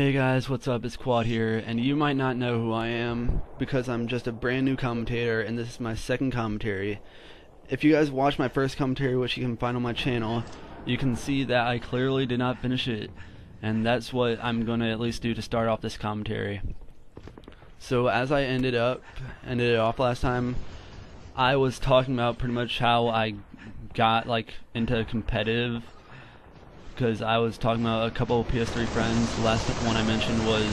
Hey guys, what's up? It's Quad here, and you might not know who I am because I'm just a brand new commentator, and this is my second commentary. If you guys watched my first commentary, which you can find on my channel, you can see that I clearly did not finish it, and that's what I'm gonna at least do to start off this commentary. So as I ended it off last time, I was talking about pretty much how I got into competitive, because I was talking about a couple of PS3 friends. The last one I mentioned was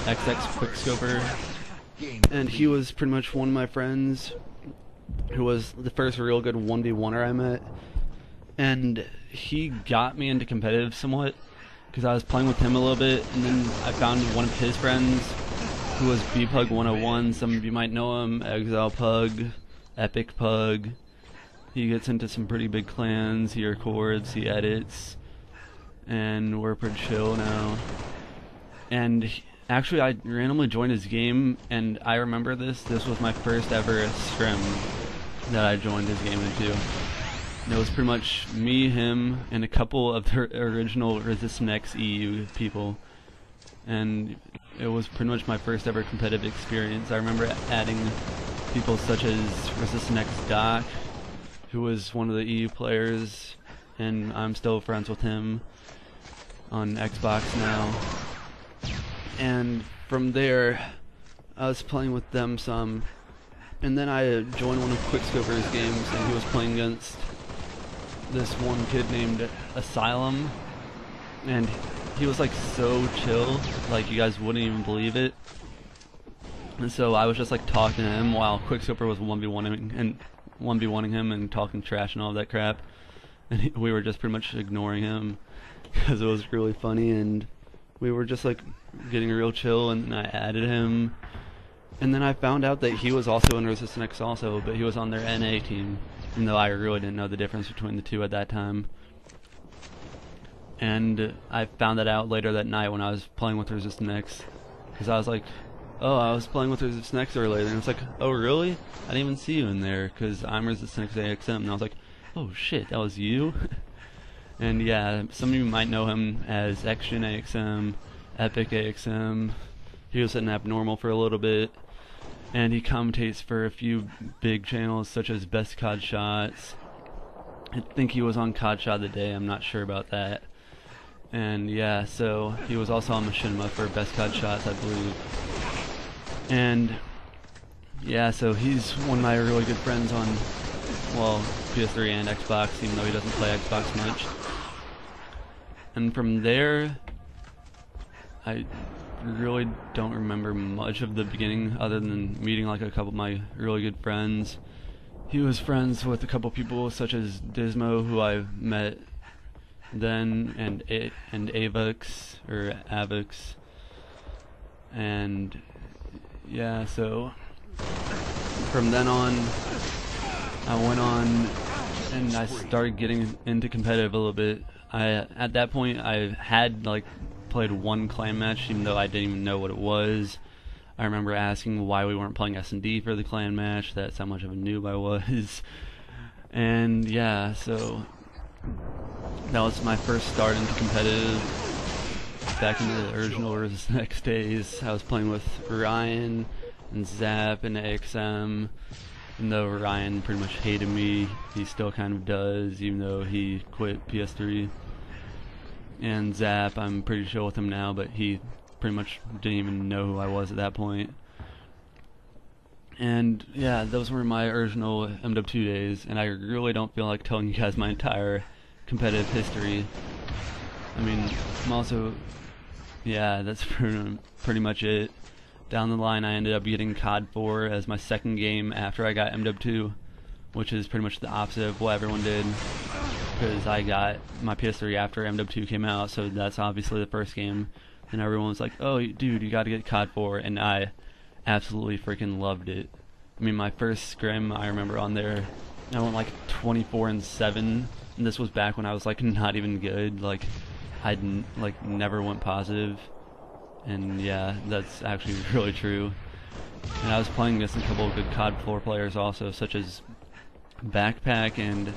XX Quickscoper, and he was pretty much one of my friends who was the first real good 1v1er I met, and he got me into competitive somewhat because I was playing with him a little bit, and then I found one of his friends who was BPug101. Some of you might know him, Exile Pug, Epic Pug. He gets into some pretty big clans, he records, he edits, and we're pretty chill now. And actually I randomly joined his game, and I remember this was my first ever scrim that I joined his game into. And it was pretty much me, him, and a couple of the original Resistance X EU people, and it was pretty much my first ever competitive experience. I remember adding people such as Resistance X Doc, who was one of the EU players, and I'm still friends with him on Xbox now. And from there, I was playing with them some, and then I joined one of Quickscoper's games, and he was playing against this one kid named Asylum, and he was so chill, you guys wouldn't even believe it. And so I was just talking to him while Quickscoper was 1v1ing him and talking trash and all that crap, and we were just pretty much ignoring him because it was really funny, and we were just getting real chill. And I added him, and then I found out that he was also in Resistance X also, but he was on their NA team, even though I really didn't know the difference between the two at that time. And I found that out later that night when I was playing with Resistance X, because I was like, oh, I was playing with Resistance X earlier, and it's oh really? I didn't even see you in there, because I'm Resistance X AXM, and I was oh shit, that was you? And yeah, some of you might know him as Xgen AXM, Epic AXM. He was at Abnormal for a little bit, and he commentates for a few big channels such as Best COD Shots. I think he was on COD Shot of the Day, I'm not sure about that. And yeah, so he was also on Machinima for Best COD Shots, I believe. And yeah, so he's one of my really good friends on, well, PS3 and Xbox, even though he doesn't play Xbox much. And from there, I really don't remember much of the beginning other than meeting a couple of my really good friends. He was friends with a couple people such as Dismo, who I met then, and Avix, or Avix. And yeah, so from then on, I went on and I started getting into competitive a little bit. At that point, I had played one clan match, even though I didn't even know what it was. I remember asking why we weren't playing S&D for the clan match. That's how much of a noob I was. And yeah, so that was my first start into competitive. Back in the original Resistance X days, I was playing with Ryan and Zap and AXM. And though Ryan pretty much hated me, he still kind of does, even though he quit PS3. And Zap, I'm pretty chill with him now, but he pretty much didn't even know who I was at that point. And yeah, those were my original MW2 days, and I really don't feel like telling you guys my entire competitive history. I mean, I'm also, yeah, that's pretty much it. Down the line, I ended up getting COD 4 as my second game after I got MW2, which is pretty much the opposite of what everyone did, because I got my PS3 after MW2 came out, so that's obviously the first game, and everyone was like, oh dude, you gotta get COD 4, and I absolutely freaking loved it. I mean, my first scrim, I remember on there, I went 24-7, and this was back when I was not even good, I'd never went positive. And yeah, that's actually really true. And I was playing against a couple of good COD 4 players also, such as Backpack and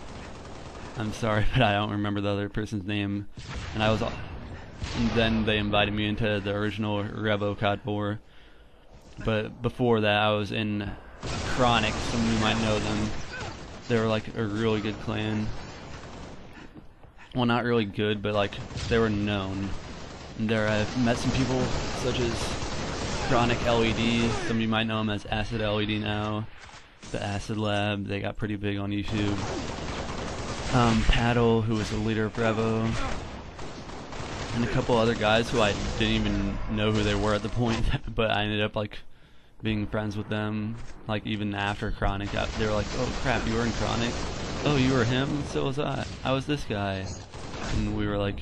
I'm sorry, but I don't remember the other person's name. And I was and then they invited me into the original Revo COD 4. But before that, I was in Chronic. Some of you might know them. They were like a really good clan. Well, not really good, but like they were known. And there I've met some people such as Chronic LED. Some of you might know them as Acid LED now. The Acid Lab, they got pretty big on YouTube. Paddle, who was the leader of Revo. And a couple other guys who I didn't even know who they were at the point, but I ended up like being friends with them, like even after Chronic. They were like, oh crap, you were in Chronic? Oh, you were him? So was I. I was this guy. And we were like,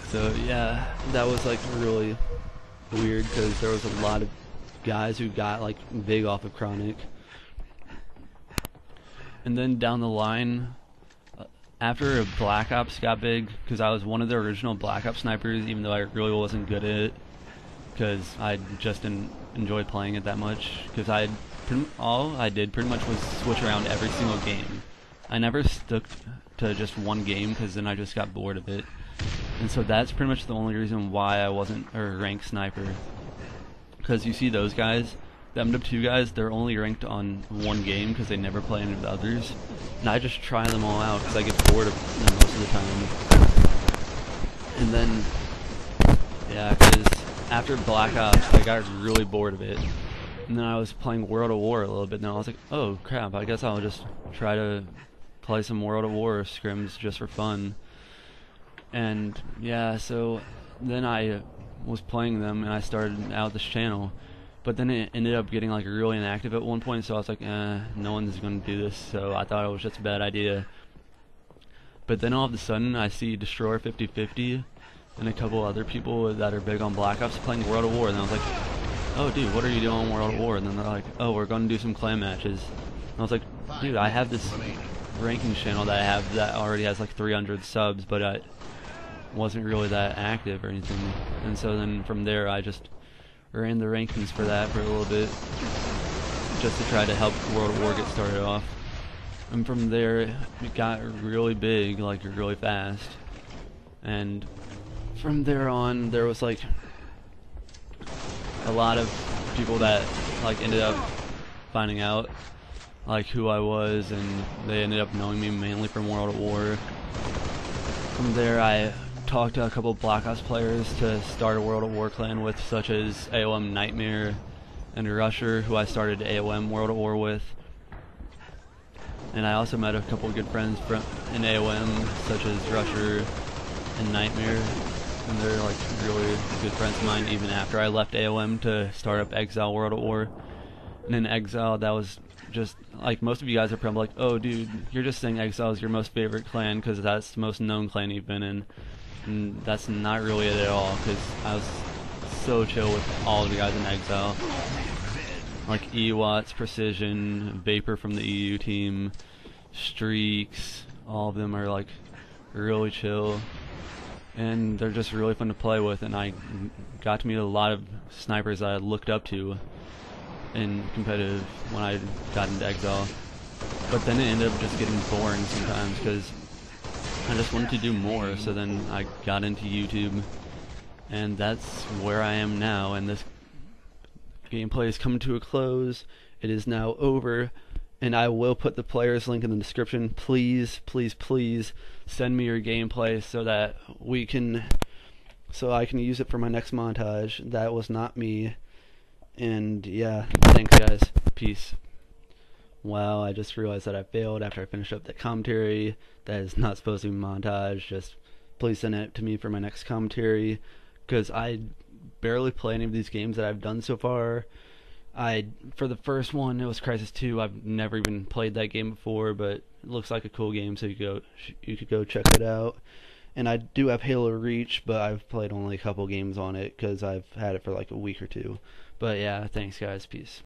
so yeah, that was like really weird because there was a lot of guys who got like big off of Chronic. And then down the line, after Black Ops got big, because I was one of the original Black Ops snipers, even though I really wasn't good at it, because I just didn't enjoy playing it that much, because all I did pretty much was switch around every single game. I never stuck to just one game, because then I just got bored of it. And so that's pretty much the only reason why I wasn't a ranked sniper. Because you see those guys, the MW2 guys, they're only ranked on one game because they never play any of the others. And I just try them all out because I get bored of them most of the time. And then, yeah, because after Black Ops, I got really bored of it. And then I was playing World of War a little bit, and I was like, oh crap, I guess I'll just try to play some World of War scrims just for fun. And yeah, so then I was playing them, and I started out this channel. But then it ended up getting like really inactive at one point, so I was like, no one's gonna do this, so I thought it was just a bad idea. But then all of a sudden, I see Destroyer 5050 and a couple other people that are big on Black Ops playing World of War, and I was like, oh dude, what are you doing on World of War? And then they're like, oh, we're gonna do some clan matches. And I was like, dude, I have this ranking channel that I have that already has like 300 subs, but I wasn't really that active or anything. And so then from there, I just ran the rankings for that for a little bit, just to try to help World of War get started off. And from there, it got really big, like really fast. And from there on, there was like a lot of people that like ended up finding out like who I was, and they ended up knowing me mainly from World of War. From there, I talked to a couple of Black Ops players to start a World of War clan with, such as AOM Nightmare and Rusher, who I started AOM World of War with. And I also met a couple of good friends in AOM, such as Rusher and Nightmare, and they're like really good friends of mine even after I left AOM to start up Exile World of War. And in Exile, that was just like, most of you guys are probably like, oh dude, you're just saying Exile is your most favorite clan because that's the most known clan you've been in. And that's not really it at all, because I was so chill with all of the guys in Exile. Like Ewatts, Precision, Vapor from the EU team, Streaks, all of them are like really chill. And they're just really fun to play with, and I got to meet a lot of snipers that I looked up to in competitive when I got into Exile. But then it ended up just getting boring sometimes, because I just wanted to do more, so then I got into YouTube, and that's where I am now. And this gameplay is coming to a close. It is now over, and I will put the players link in the description. Please, please, please send me your gameplay so I can use it for my next montage. That was not me. And yeah, thanks guys. Peace. Wow, I just realized that I failed after I finished up that commentary. That is not supposed to be montage. Just please send it to me for my next commentary, because I barely play any of these games that I've done so far. For the first one, it was Crisis 2. I've never even played that game before, but it looks like a cool game, so you could go check it out. And I do have Halo Reach, but I've played only a couple games on it because I've had it for like a week or two. But yeah, thanks guys. Peace.